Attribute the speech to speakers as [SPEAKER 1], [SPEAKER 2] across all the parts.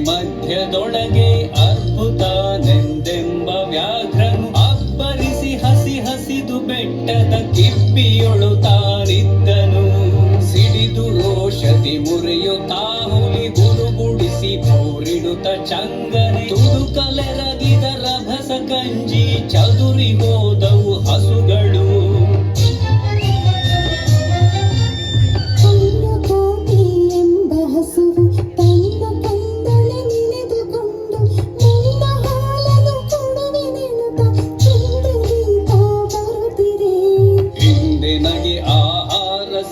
[SPEAKER 1] ಮಧ್ಯದೊಳಗೆ ಅದ್ಭುತನೆಂದೆಂಬ ವ್ಯಾಘ್ರನು ಅಬ್ಬರಿಸಿ ಹಸಿ ಹಸಿದು ಬೆಟ್ಟದ ಕಿಪ್ಪಿಯೊಳು ತಾನಿದ್ದನು. ಸಿಡಿದು ರೋಷದಿ ಮುರಿಯುತ್ತಾ ಹುಲಿ ಗುಡುಗುಡಿಸಿ ಬೋರಿಡುತ್ತ ಚಂಗನೆ ತುಡುಕಲೆರಗಿದ ರಭಸ ಕಂಜಿ ಚದುರಿ ಹೋದವು ಹಸುಗಳು.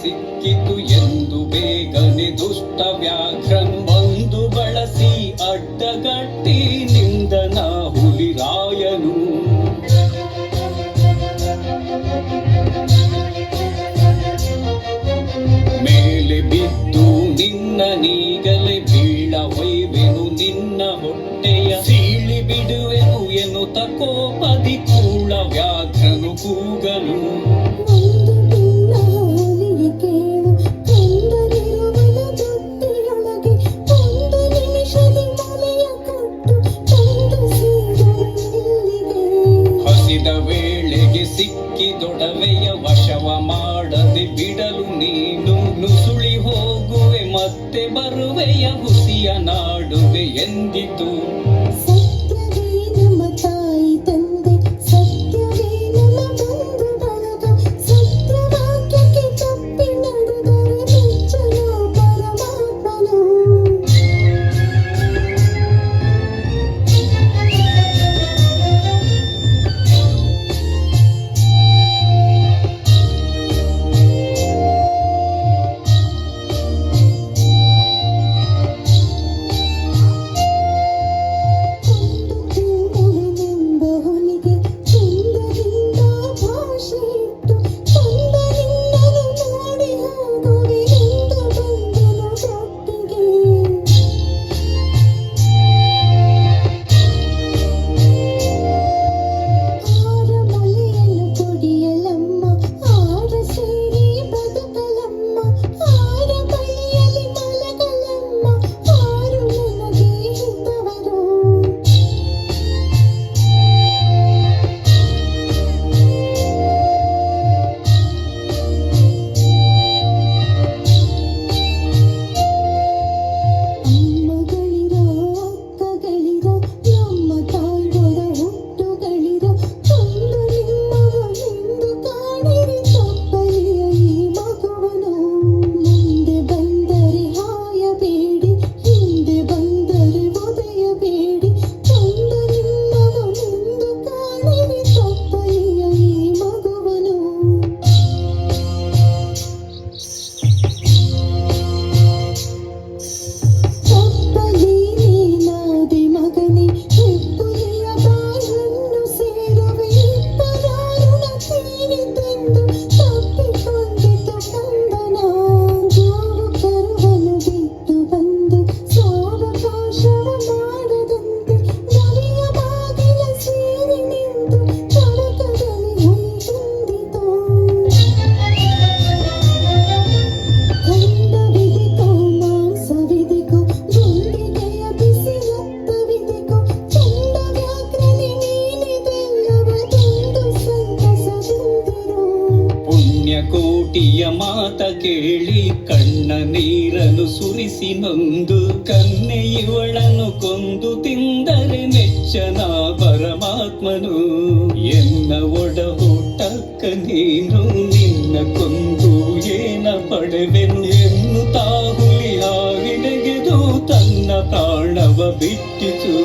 [SPEAKER 1] ಸಿಕ್ಕಿತು ಎಂದು ಬೇಗನೆ ದುಷ್ಟ ವ್ಯಾಘ್ರನು ಬಂದು ಬಳಸಿ ಅಡ್ಡಗಟ್ಟಿ ನಿಂದನ ಹುಲಿರಾಯನು. ಮೇಲೆ ಬಿದ್ದು ನಿನ್ನ ನೀಗಲೆ ಬೀಳ ಹೊಯ್ವೆನು ನಿನ್ನ ಹೊಟ್ಟೆಯ ಸೀಳಿ ಬಿಡುವೆನು ಎನ್ನುತ್ತ ಕೋಪದಿ ಕೂಳ ವ್ಯಾಘ್ರನು ಕೂಗನು. ವೇಳೆಗೆ ಸಿಕ್ಕಿದೊಡವೆಯ ವಶವ ಮಾಡದೆ ಬಿಡಲು ನೀನು ನುಸುಳಿ ಹೋಗುವೆ ಮತ್ತೆ ಬರುವೆಯ ಹುಸಿಯ ನಾಡುವೆ ಎಂದಿತು. ಪುಣ್ಯಕೋಟಿಯ ಮಾತ ಕೇಳಿ ಕಣ್ಣ ನೀರನ್ನು ಸುರಿಸಿ ನೊಂದು ಕನ್ನೆ ಇವಳನ್ನು ಕೊಂದು ತಿಂದರೆ ಮೆಚ್ಚನ ಪರಮಾತ್ಮನು. ಎನ್ನ ಒಡ ಹುಟ್ಟಕ್ಕ ನೀನು ನಿನ್ನ ಕೊಂದು ಏನ ಪಡೆವೆನು ಎನ್ನುತ್ತಾ ಹುಲಿ ಹಾವಿನೆಗೆದು ತನ್ನ ಪ್ರಾಣವ ಬಿಟ್ಟಿತು.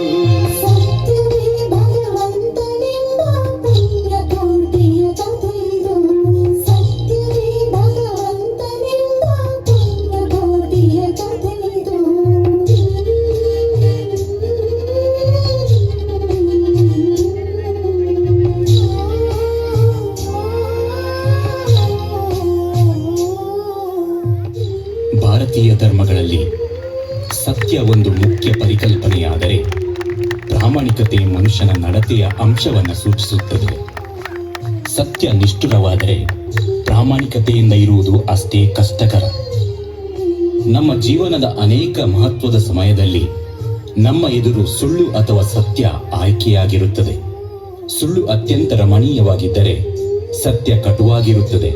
[SPEAKER 1] ಭಾರತೀಯ ಧರ್ಮಗಳಲ್ಲಿ ಸತ್ಯ ಒಂದು ಮುಖ್ಯ ಪರಿಕಲ್ಪನೆಯಾದರೆ ಪ್ರಾಮಾಣಿಕತೆ ಮನುಷ್ಯನ ನಡತೆಯ ಅಂಶವನ್ನು ಸೂಚಿಸುತ್ತದೆ. ಸತ್ಯ ನಿಷ್ಠುರವಾದರೆ ಪ್ರಾಮಾಣಿಕತೆಯಿಂದ ಇರುವುದು ಅಷ್ಟೇ ಕಷ್ಟಕರ. ನಮ್ಮ ಜೀವನದ ಅನೇಕ ಮಹತ್ವದ ಸಮಯದಲ್ಲಿ ನಮ್ಮ ಎದುರು ಸುಳ್ಳು ಅಥವಾ ಸತ್ಯ ಆಯ್ಕೆಯಾಗಿರುತ್ತದೆ. ಸುಳ್ಳು ಅತ್ಯಂತ ರಮಣೀಯವಾಗಿದ್ದರೆ ಸತ್ಯ ಕಟುವಾಗಿರುತ್ತದೆ.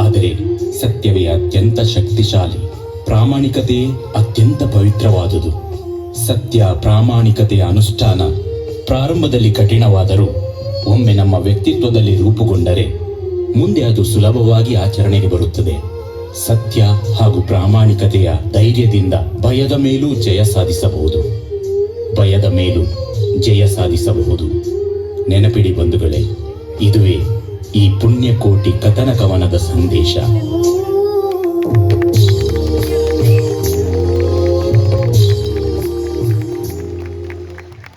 [SPEAKER 1] ಆದರೆ ಸತ್ಯವೇ ಅತ್ಯಂತ ಶಕ್ತಿಶಾಲಿ, ಪ್ರಾಮಾಣಿಕತೆ ಅತ್ಯಂತ ಪವಿತ್ರವಾದುದು. ಸತ್ಯ ಪ್ರಾಮಾಣಿಕತೆಯ ಅನುಷ್ಠಾನ ಪ್ರಾರಂಭದಲ್ಲಿ ಕಠಿಣವಾದರೂ ಒಮ್ಮೆ ನಮ್ಮ ವ್ಯಕ್ತಿತ್ವದಲ್ಲಿ ರೂಪುಗೊಂಡರೆ ಮುಂದೆ ಅದು ಸುಲಭವಾಗಿ ಆಚರಣೆಗೆ ಬರುತ್ತದೆ. ಸತ್ಯ ಹಾಗೂ ಪ್ರಾಮಾಣಿಕತೆಯ ಧೈರ್ಯದಿಂದ ಭಯದ ಮೇಲೂ ಜಯ ಸಾಧಿಸಬಹುದು. ಭಯದ ಮೇಲೂ ಜಯ ಸಾಧಿಸಬಹುದು. ನೆನಪಿಡಿ ಬಂಧುಗಳೇ, ಇದುವೇ ಈ ಪುಣ್ಯಕೋಟಿ ಕಥನ ಕವನದ ಸಂದೇಶ.